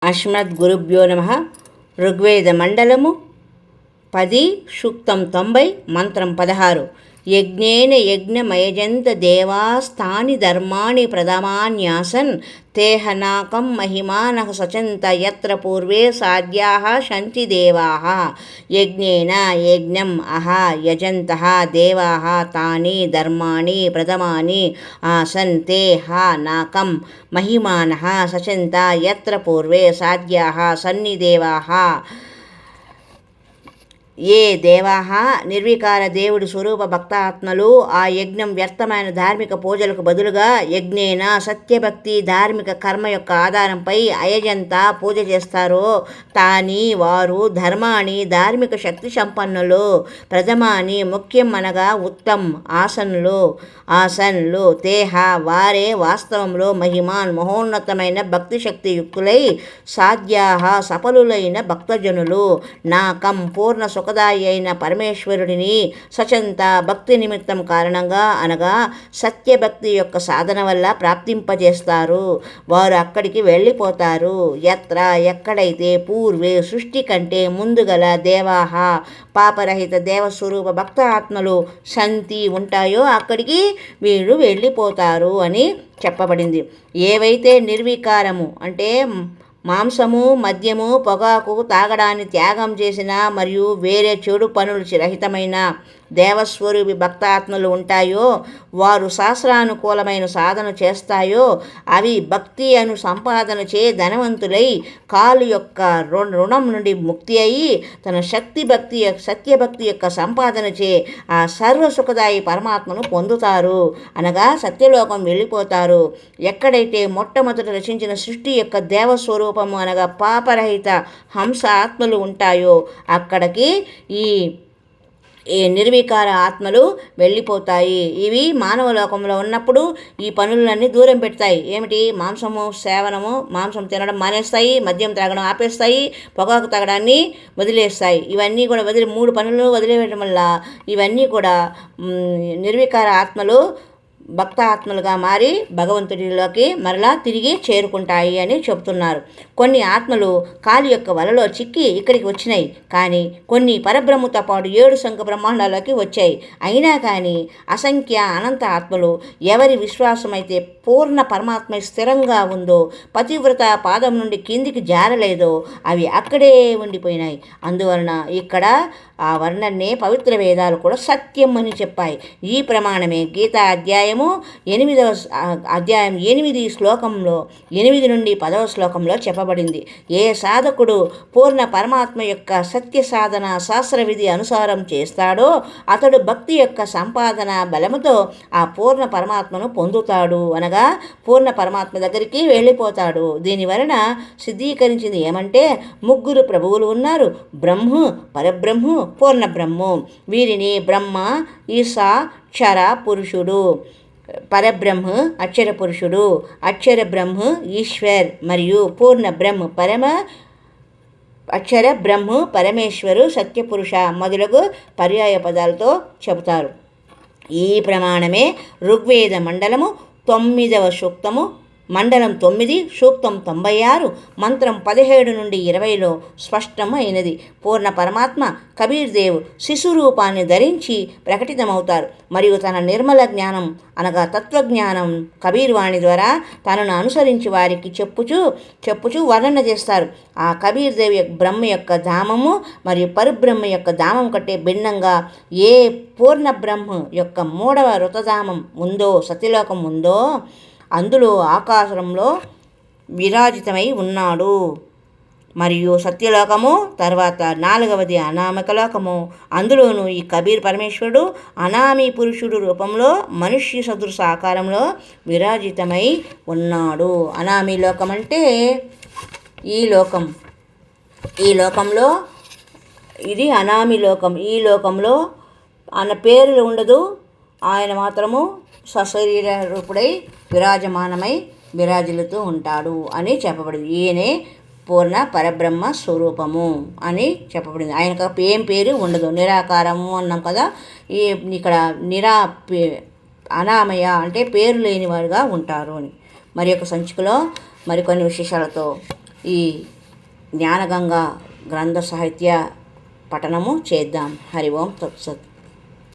అస్మద్గురుభ్యో నమః. ఋగ్వేద మండలము 10 సూక్తం 90 మంత్రం 16. యజ్ఞేన యజ్ఞమయజంత దేవాస్తాని ధర్మాణి ప్రథమాన్యాసన్ తేహనాకం మహిమానః సచంత యత్ర పూర్వే సాధ్యాః సంతి దేవాః. యజ్ఞేన యజ్ఞం యజంతః దేవాః తాని ధర్మాణి ప్రథమాని ఆసన్ తే నాకం మహిమానః సచంత యత్ర పూర్వే సాధ్యాః సన్ని దేవాః. ఏ దేవాహ నిర్వికార దేవుడి స్వరూప భక్తాత్మలు ఆ యజ్ఞం వ్యర్థమైన ధార్మిక పూజలకు బదులుగా యజ్ఞేన సత్యభక్తి ధార్మిక కర్మ యొక్క ఆధారంపై అయజంత పూజ చేస్తారో తాని వారు ధర్మాని ధార్మిక శక్తి సంపన్నులు ప్రథమాని ముఖ్యం అనగా ఉత్తమ్ ఆసన్లు తేహ వారే వాస్తవంలో మహిమాన్ మహోన్నతమైన భక్తి శక్తి యుక్తులై సాధ్యాహ సఫలులైన భక్తజనులు నాకం పూర్ణ సుఖదాయి అయిన పరమేశ్వరుడిని సచంత భక్తి నిమిత్తం కారణంగా అనగా సత్యభక్తి యొక్క సాధన వల్ల ప్రాప్తింపజేస్తారు. వారు అక్కడికి వెళ్ళిపోతారు. ఎక్కడైతే పూర్వే సృష్టి కంటే ముందుగల దేవాహ పాపరహిత దేవస్వరూప భక్త ఆత్మలు సంతి ఉంటాయో అక్కడికి వీళ్ళు వెళ్ళిపోతారు అని చెప్పబడింది. ఏవైతే నిర్వికారము అంటే మాంసము మద్యము పొగాకు తాగడాన్ని త్యాగం చేసిన మరియు వేరే చెడు పనులు రహితమైన దేవస్వరూపి భక్తాత్మలు ఉంటాయో వారు శాస్త్రానుకూలమైన సాధన చేస్తాయో అవి భక్తి అను సంపాదన చే ధనవంతులై కాలు యొక్క రుణం నుండి ముక్తి అయి తన సత్యభక్తి యొక్క సంపాదన చే ఆ సర్వసుఖదాయి పరమాత్మను పొందుతారు అనగా సత్యలోకం వెళ్ళిపోతారు. ఎక్కడైతే మొట్టమొదట రచించిన సృష్టి యొక్క దేవస్వరూపము అనగా పాపరహిత హంస ఆత్మలు ఉంటాయో అక్కడికి ఈ నిర్వికార ఆత్మలు వెళ్ళిపోతాయి. ఇవి మానవ లోకంలో ఉన్నప్పుడు ఈ పనులన్నీ దూరం పెడతాయి. ఏమిటి? మాంసం తినడం మానేస్తాయి, మద్యం తాగడం ఆపేస్తాయి, పొగాకు తాగడాన్ని వదిలేస్తాయి. ఇవన్నీ కూడా 3 పనులు వదిలేయడం వల్ల ఇవన్నీ కూడా నిర్వికార ఆత్మలు భక్త ఆత్మలుగా మారి భగవంతుడిలోకి మరలా తిరిగి చేరుకుంటాయి అని చెబుతున్నారు. కొన్ని ఆత్మలు కాలి యొక్క వలలో చిక్కి ఇక్కడికి వచ్చినాయి, కానీ కొన్ని పరబ్రహ్మతో పాటు 7 శంఖ బ్రహ్మాండాల్లోకి వచ్చాయి. అయినా కానీ అసంఖ్య అనంత ఆత్మలు ఎవరి విశ్వాసమైతే పూర్ణ పరమాత్మ స్థిరంగా ఉందో పతివ్రత పాదం నుండి కిందికి జారలేదో అవి అక్కడే ఉండిపోయినాయి. అందువలన ఇక్కడ ఆ వర్ణన్నే పవిత్ర వేదాలు కూడా సత్యం అని చెప్పాయి. ఈ ప్రమాణమే గీతా అధ్యాయం 8 శ్లోకంలో 8 నుండి 10వ శ్లోకంలో చెప్పబడింది. ఏ సాధకుడు పూర్ణ పరమాత్మ యొక్క సత్య సాధన శాస్త్ర విధి అనుసారం చేస్తాడో అతడు భక్తి యొక్క సంపాదన బలముతో ఆ పూర్ణ పరమాత్మను పొందుతాడు అనగా పూర్ణ పరమాత్మ దగ్గరికి వెళ్ళిపోతాడు. దీనివలన సిద్ధీకరించింది ఏమంటే 3 ప్రభువులు ఉన్నారు: బ్రహ్మ, పరబ్రహ్మ, పూర్ణ బ్రహ్మ. వీరిని బ్రహ్మ, ఈశా, క్షర పురుషుడు, పరబ్రహ్మ అక్షర పురుషుడు, అక్షర బ్రహ్మ ఈశ్వర్ మరియు పూర్ణ బ్రహ్మ అక్షర బ్రహ్మ పరమేశ్వరు సత్యపురుష మొదలగు పర్యాయ పదాలతో చెబుతారు. ఈ ప్రమాణమే ఋగ్వేద మండలము 9వ సూక్తము మండలం 9 సూక్తం 96 మంత్రం 17 నుండి 20లో స్పష్టం అయినది. పూర్ణ పరమాత్మ కబీర్ దేవ్ శిశురూపాన్ని ధరించి ప్రకటితమవుతారు మరియు తన నిర్మల జ్ఞానం అనగా తత్వజ్ఞానం కబీర్ వాణి ద్వారా తనను అనుసరించి వారికి చెప్పుచూ వర్ణన చేస్తారు. ఆ కబీర్ దేవ్ బ్రహ్మ యొక్క ధామము మరియు పరబ్రహ్మ యొక్క ధామం కంటే భిన్నంగా ఏ పూర్ణ బ్రహ్మ యొక్క 3వ రుతధామం ఉందో సత్యలోకం ఉందో అందులో ఆకాశంలో విరాజితమై ఉన్నాడు. మరియు సత్యలోకము తర్వాత 4వది అనామిక లోకము. అందులోనూ ఈ కబీర్ పరమేశ్వరుడు అనామీ పురుషుడు రూపంలో మనుష్య సదృశ ఆకారంలో విరాజితమై ఉన్నాడు. అనామీ లోకం అంటే ఈ లోకంలో ఇది అనామీ లోకం. ఈ లోకంలో ఆయన పేర్లు ఉండదు, ఆయన మాత్రము సశరీర రూపుడై విరాజిల్లుతూ ఉంటాడు అని చెప్పబడింది. ఈయనే పూర్ణ పరబ్రహ్మ స్వరూపము అని చెప్పబడింది. ఆయనకు ఏం పేరు ఉండదు, నిరాకారము అన్నాం కదా. ఇక్కడ అనామయ అంటే పేరు లేనివారుగా ఉంటారు అని. మరి యొక్క సంచికలో మరికొన్ని విశేషాలతో ఈ జ్ఞానగంగా గ్రంథ సాహిత్య పఠనము చేద్దాం. హరి ఓం తత్సత్.